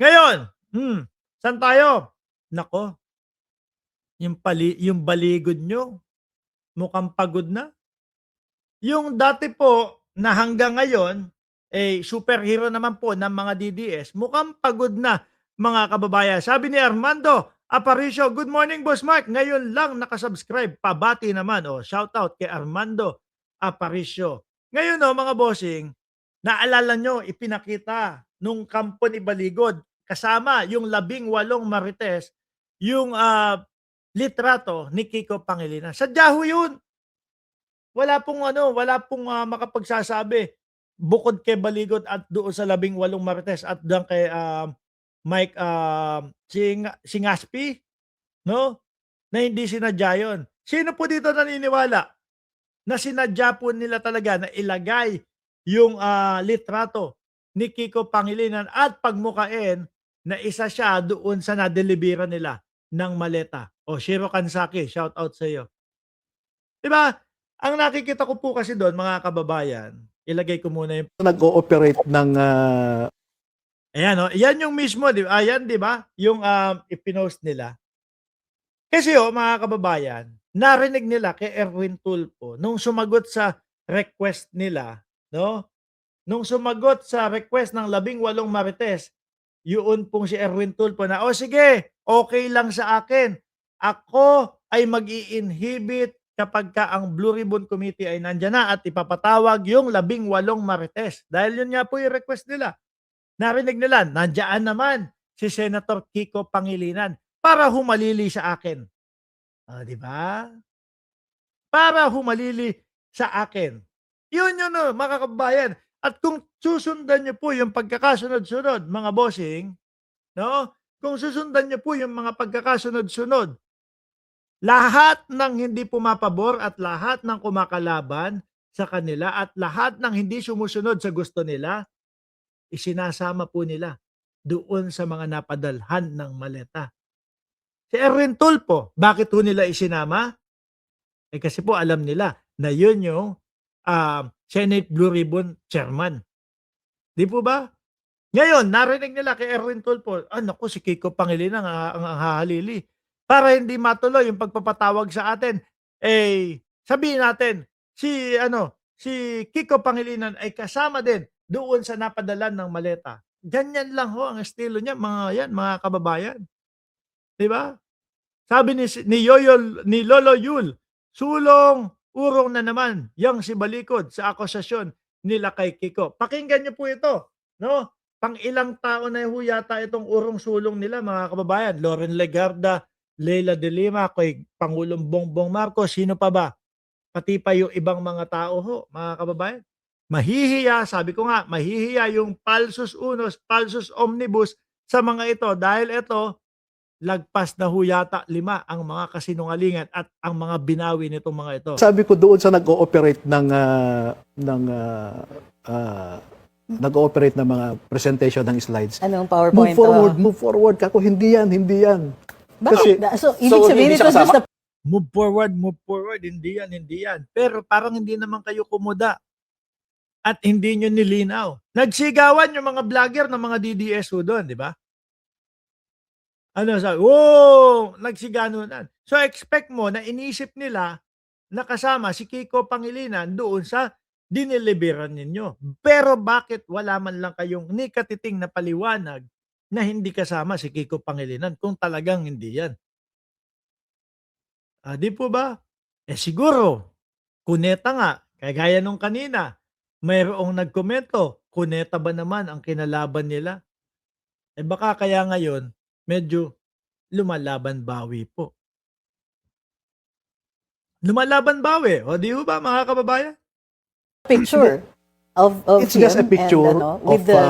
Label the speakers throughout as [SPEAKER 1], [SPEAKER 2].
[SPEAKER 1] Ngayon, saan tayo? Naku, yung baligod niyo mukhang pagod na. Yung dati po na hanggang ngayon, superhero naman po ng mga DDS, mukhang pagod na mga kababayan. Sabi ni Armando Aparicio, "Good morning Boss Mark, ngayon lang nakasubscribe." Pabati naman, shoutout kay Armando Aparicio. Ngayon mga bossing, naalala nyo ipinakita nung kampo ni Baligod kasama yung 18 marites, yung, litrato ni Kiko Pangilinan. Sadya ho yun. Wala pong makapagsasabi bukod kay Baligot at doon sa 18 marites at diyan kay, Mike, Singaspi 'no, na hindi sinadya yun. Sino po dito naniniwala na sinadya po nila talaga na ilagay yung, litrato ni Kiko Pangilinan at pagmukhain na isa siya doon sa nadelibera nila ng maleta? Shiro Kansaki, shoutout sa'yo. 'Di ba, ang nakikita ko po kasi do'n mga kababayan, ilagay ko muna yung
[SPEAKER 2] nag-ooperate ng
[SPEAKER 1] ayan 'no, 'yan yung mismo 'di ba, ayan 'di ba, yung, ipinost nila. Kasi mga kababayan, narinig nila kay Erwin Tulfo nung sumagot sa request nila 'no, nung sumagot sa request ng 18 marites, yoon pong si Erwin Tulfo na, "O sige, okey lang sa akin. Ako ay mag-i-inhibit kapagka ang Blue Ribbon Committee ay nandiyan na at ipapatawag yung 18 marites." Dahil yun nga po yung request nila. Narinig nila, nandiyaan naman si Senator Kiko Pangilinan para humalili sa akin. 'Di ba? Para humalili sa akin. Yun yun mga kababayan. At kung susundan niyo po yung pagkakasunod-sunod mga bossing, 'no, kung susundan niyo po yung mga pagkakasunod-sunod, lahat ng hindi pumapabor at lahat ng kumakalaban sa kanila at lahat ng hindi sumusunod sa gusto nila, isinasama po nila doon sa mga napadalhan ng maleta. Si Erwin Tulfo, bakit ho nila isinama? Kasi po alam nila na yun yung, Senate Blue Ribbon Chairman, 'di po ba? Ngayon narinig nila kay Erwin Tulfo, naku si Kiko Pangilinan ang hahalili. Para hindi matuloy yung pagpapatawag sa atin, sabihin natin si Kiko Pangilinan ay kasama din doon sa napadalan ng maleta. Ganyan lang ho ang estilo niya mga kababayan, 'di ba? Sabi ni Lolo Yul, "Sulong urong na naman yang si Balikod sa akusasyon nila kay Kiko." Pakinggan niyo po ito, 'no? Pang-ilang tao na ho yata itong urong-sulong nila mga kababayan. Loren Legarda, Leila de Lima, kay Pangulong Bongbong Marcos, sino pa ba? Pati pa yung ibang mga tao ho, mga kababayan. Mahihiya, sabi ko nga, mahihiya yung Palsus Unos, Palsus Omnibus sa mga ito dahil ito lagpas na ho yata 5 ang mga kasinungalingan at ang mga binawi nitong mga ito.
[SPEAKER 2] sabi ko doon sa nag-ooperate ng mga presentation ng slides.
[SPEAKER 3] Anong PowerPoint?
[SPEAKER 2] Move forward. Kako, hindi yan.
[SPEAKER 3] Bakit? So, ibig sabihin
[SPEAKER 4] hindi
[SPEAKER 3] ito
[SPEAKER 4] siya
[SPEAKER 3] just
[SPEAKER 4] kasama?
[SPEAKER 3] the
[SPEAKER 1] Move forward, hindi yan. Pero parang hindi naman kayo kumuda at hindi nyo nilinaw. Nagsigawan yung mga vlogger ng mga DDS ho doon, di ba? Nagsiganunan. So expect mo na inisip nila na kasama si Kiko Pangilinan doon sa dineliberan ninyo. Pero bakit wala man lang kayong ni katiting na paliwanag na hindi kasama si Kiko Pangilinan kung talagang hindi yan? 'Di po ba? Siguro, kuneta nga, kagaya nung kanina, mayroong nagkomento, kuneta ba naman ang kinalaban nila? Baka kaya ngayon, medyo lumalaban bawi po. Lumalaban bawi, di ho ba mga kababayan?
[SPEAKER 3] picture of
[SPEAKER 2] It's just a
[SPEAKER 3] him
[SPEAKER 2] picture
[SPEAKER 3] and with
[SPEAKER 2] of,
[SPEAKER 3] the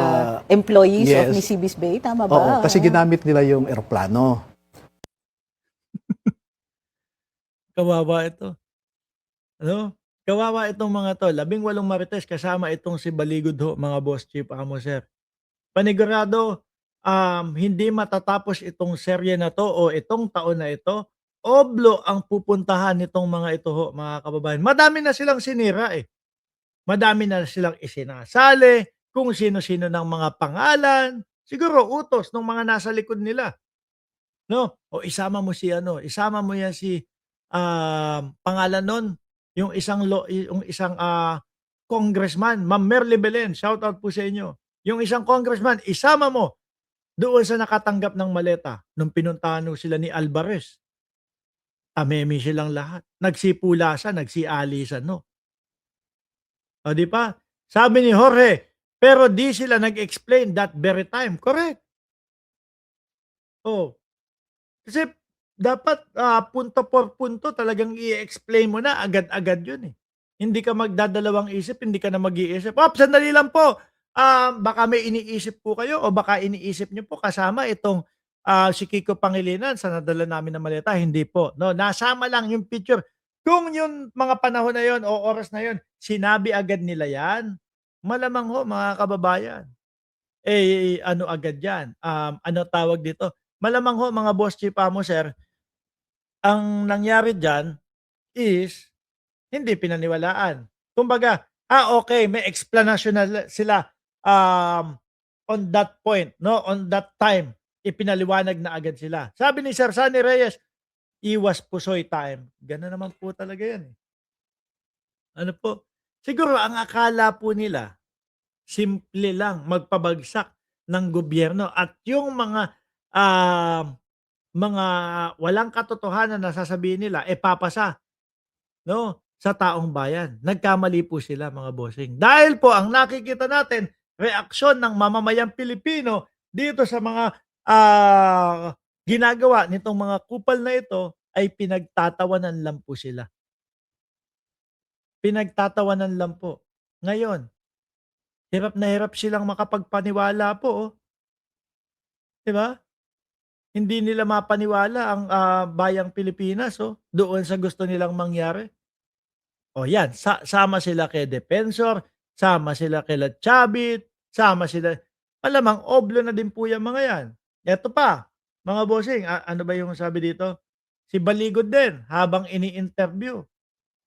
[SPEAKER 3] employees of
[SPEAKER 2] yes.
[SPEAKER 3] Nisibis Bay, tama ba?
[SPEAKER 2] Oo, kasi ginamit nila yung eroplano.
[SPEAKER 1] Kawawa ito. Ano? Kawawa itong mga 'to, 18 marites kasama itong si Baligod ho, mga boss chief, amo sir. Panigurado, hindi matatapos itong serye na 'to o itong taon na ito. Oblo ang pupuntahan nitong mga ito ho, mga kababayan. Madami na silang sinira, Madami na silang isinasali, kung sino-sino ng mga pangalan, Siguro utos ng mga nasa likod nila, 'no? O isama mo si ano, isama mo yan si, pangalan nun, yung isang, congressman, Ma'am Merly Belen, shoutout po sa inyo. Yung isang congressman, isama mo doon sa nakatanggap ng maleta nung pinuntahan ho sila ni Alvarez. Tameme silang lahat, nagsipulasan, nagsialisan 'no. O 'di ba? Sabi ni Jorge, pero di sila nag-explain that very time, correct. Oh, kasi dapat, punto por punto talagang i-explain mo na agad-agad 'yun, eh. Hindi ka magdadalawang isip, hindi ka na mag-iisip, "Op, sandali lang po, baka may iniisip po kayo o baka iniisip niyo po kasama itong, si Kiko Pangilinan sa nadala namin na maleta." Hindi po, 'no, nasama lang yung picture. Kung yung mga panahon na 'yun o oras na 'yun, sinabi agad nila 'yan, malamang ho mga kababayan, eh, ano agad 'yan, ano tawag dito, malamang ho mga boss chief amo sir, ang nangyari diyan is hindi pinaniwalaan. Kumbaga, okey may explanation na sila, on that point 'no, on that time, ipinaliwanag na agad sila. Sabi ni Sir Sunny Reyes, "Iwas pusoy time." Gano'n naman po talaga 'yan, eh. Ano po, siguro ang akala po nila simple lang magpabagsak ng gobyerno at yung mga walang katotohanan na sasabihin nila, papasa 'no, sa taong bayan. Nagkamali po sila mga bossing. Dahil po ang nakikita natin reaksyon ng mamamayang Pilipino dito sa mga, ginagawa nitong mga kupal na ito ay pinagtatawanan lang po sila. Pinagtatawanan lang po. Ngayon, hirap na hirap silang makapagpaniwala po, oh, 'di ba? Hindi nila mapaniwala ang, bayang Pilipinas, oh, doon sa gusto nilang mangyari. O yan, sama sila kay Defensor, sama sila kila Chavit, sama sila malamang oblo na din po yang mga yan. Eto pa, mga bossing, ano ba yung sabi dito? Si Baligod din habang ini-interview,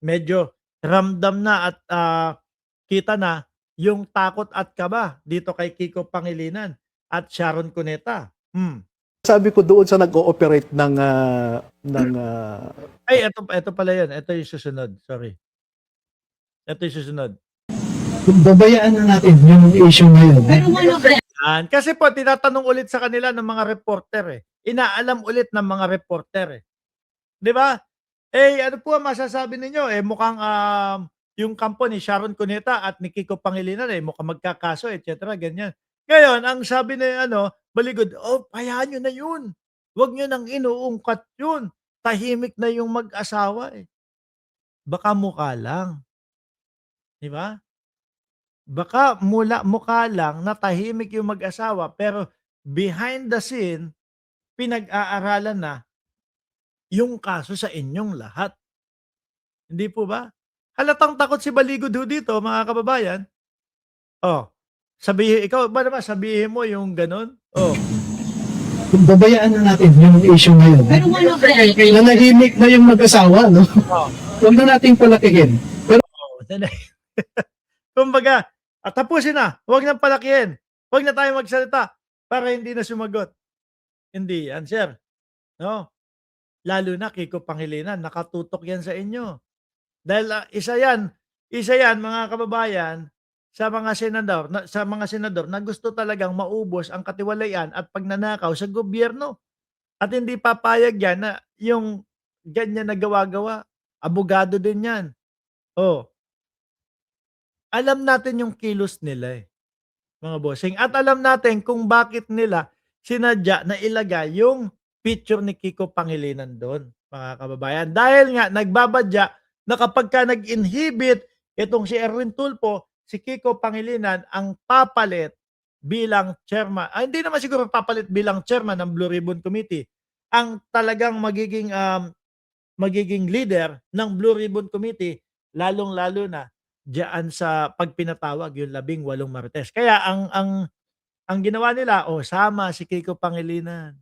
[SPEAKER 1] medyo ramdam na at, kita na yung takot at kaba dito kay Kiko Pangilinan at Sharon Cuneta.
[SPEAKER 2] Sabi ko doon sa nag-ooperate ng
[SPEAKER 1] Ay eto pala yun, eto yung susunod, sorry. Eto yung susunod.
[SPEAKER 4] Babayaan na natin yung issue ngayon.
[SPEAKER 1] Yan, kasi po tinatanong ulit sa kanila ng mga reporter, eh. Inaalam ulit ng mga reporter, eh. 'Di ba? Eh, ano po ang masasabi ninyo? Eh, mukhang, yung kampo ni Sharon Cuneta at ni Kiko Pangilinan, eh, mukhang magkakaso, et cetera, ganyan. Ngayon, ang sabi ni ano, Baligod, "Oh, hayaan niyo na yun. Wag niyo nang inuungkat yun. Tahimik na yung mag-asawa, eh." Baka mukha lang, 'di ba? Baka mukha lang na tahimik yung mag-asawa pero behind the scene, pinag-aaralan na yung kaso sa inyong lahat. Hindi po ba? Halatang takot si Baligod ho dito mga kababayan. Oh, ikaw ba naman sabihin mo yung gano'n? Oh,
[SPEAKER 4] Babayaan na natin yung issue ngayon. Nanahimik na yung mag-asawa, no?
[SPEAKER 1] oh,
[SPEAKER 4] Huwag na nating palakihin.
[SPEAKER 1] oh. Kumbaga, tapusin na, huwag nang palakihin. Huwag na tayong magsalita para hindi na sumagot. Hindi yan, sir. No? Lalo na Kiko Pangilinan, nakatutok yan sa inyo. Dahil isa yan mga kababayan sa mga senador na gusto talagang maubos ang katiwalian at pagnanakaw sa gobyerno. At hindi papayag yan na yung ganyan na gawa-gawa. Abogado din yan. Oh, alam natin yung kilos nila, eh, mga bossing. At alam natin kung bakit nila sinadya na ilagay yung picture ni Kiko Pangilinan doon, mga kababayan. Dahil nga nagbabadya na kapagka nag-inhibit itong si Erwin Tulfo, si Kiko Pangilinan ang papalit bilang chairman. Hindi naman siguro papalit bilang chairman ng Blue Ribbon Committee. Ang talagang magiging leader ng Blue Ribbon Committee, lalong-lalo na diyan sa pagpinatawag yung 18 Marites. Kaya ang ginawa nila, sama si Kiko Pangilinan.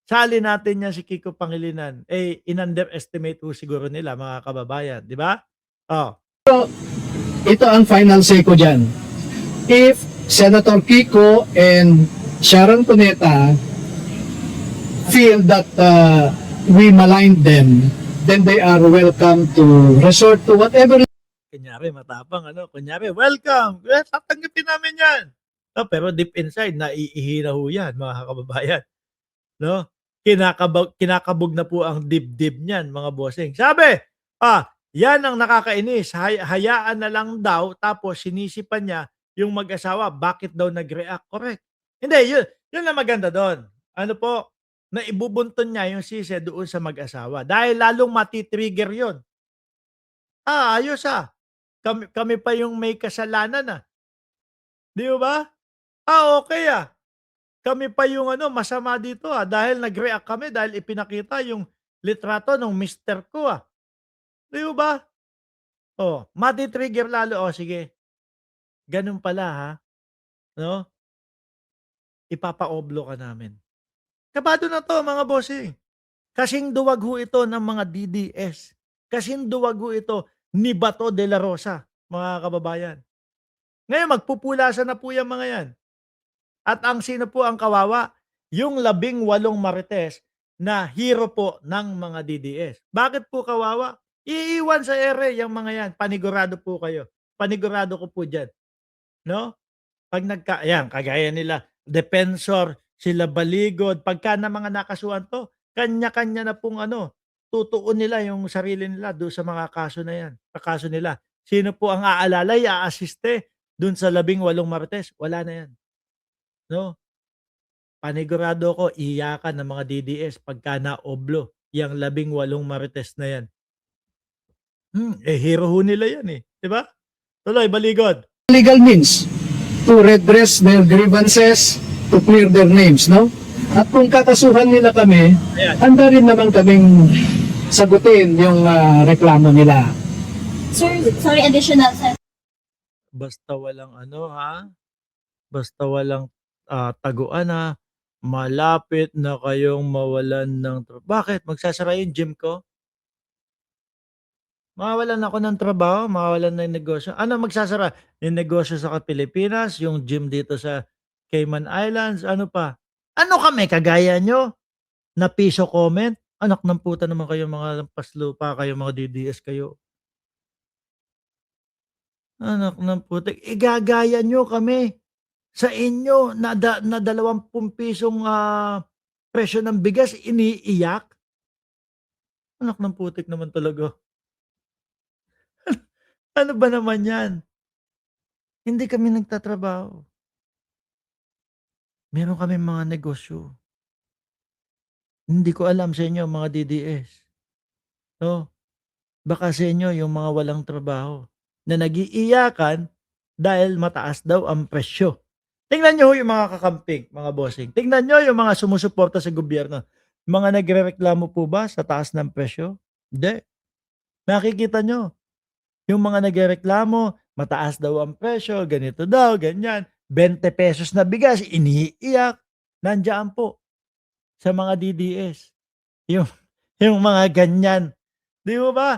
[SPEAKER 1] Sali natin yan si Kiko Pangilinan. Eh, in-underestimate po siguro nila mga kababayan, di ba? Oh.
[SPEAKER 4] Ito ang final say ko dyan. If Senator Kiko and Sharon Cuneta feel that we maligned them, then they are welcome to resort to whatever.
[SPEAKER 1] Kunyari, matapang, kunyari, welcome, tatanggapin namin yan. No, pero deep inside, naiihina ho yan, mga kababayan. No? Kinakabog na po ang dibdib niyan, mga bossing. Sabi, yan ang nakakainis. Hayaan na lang daw, tapos sinisipan niya yung mag-asawa. Bakit daw nag-react? Correct. Hindi, yun ang maganda doon. Ano po, na ibubunton niya yung sisi doon sa mag-asawa. Dahil lalong matitrigger yun. Ayos Kami pa yung may kasalanan Di ba? Okay Kami pa yung masama dito dahil nag-react kami dahil ipinakita yung litrato ng mister ko Di ba? Mati-trigger lalo. Sige. Ganun pala No? Ipapa-oblo ka namin. Kabado na to mga bossing. Kasing duwag ho ito ng mga DDS. Kasing duwag ho ito ni Bato de la Rosa, mga kababayan. Ngayon, magpupulasan na po yung mga yan. At ang sino po ang kawawa? Yung 18 marites na hero po ng mga DDS. Bakit po kawawa? Iiwan sa ere yung mga yan. Panigurado po kayo. Panigurado ko po dyan. No? Pag kagaya nila, Defensor, sila Baligod, pagka na mga nakasuhan to, kanya-kanya na pong tutuon nila yung sarili nila doon sa mga kaso na yan. Kaso nila. Sino po ang aalalay, aasiste doon sa 18 marites? Wala na yan. No? Panigurado ko, iyakan ng mga DDS pagka na-oblo yung 18 marites na yan. Hero ho nila yan Diba? Tuloy, Baligod.
[SPEAKER 4] Legal means to redress their grievances, to clear their names, no? At kung kakasuhan nila kami, handa rin naman kaming sagutin yung reklamo nila.
[SPEAKER 5] Sir, sorry, additional.
[SPEAKER 1] Basta walang Basta walang taguan malapit na kayong mawalan ng Bakit? Magsasara yung gym ko? Mawawalan ako ng trabaho, mawawalan na yung negosyo. Ano magsasara? Yung negosyo sa Pilipinas, yung gym dito sa Cayman Islands, ano pa? Ano kami, kagaya nyo? Na piso comment? Anak ng puta naman kayo, mga lampas lupa kayo, mga DDS kayo. Anak ng puta. Igagaya nyo kami. Sa inyo, na 20 pisong presyo ng bigas, iniiyak. Anak ng putik naman talaga. Ano ba naman yan? Hindi kami nagtatrabaho. Meron kami mga negosyo. Hindi ko alam sa inyo, mga DDS. No? Baka sa inyo, yung mga walang trabaho na nag-iiyakan dahil mataas daw ang presyo. Tingnan nyo yung mga kakamping, mga bossing. Tingnan nyo yung mga sumusuporta sa gobyerno. Mga nagrereklamo po ba sa taas ng presyo? Hindi. Nakikita nyo. Yung mga nagrereklamo, mataas daw ang presyo, ganito daw, ganyan. 20 pesos na bigas, iniiyak. Nandiyan po sa mga DDS. Yung mga ganyan. Di mo ba?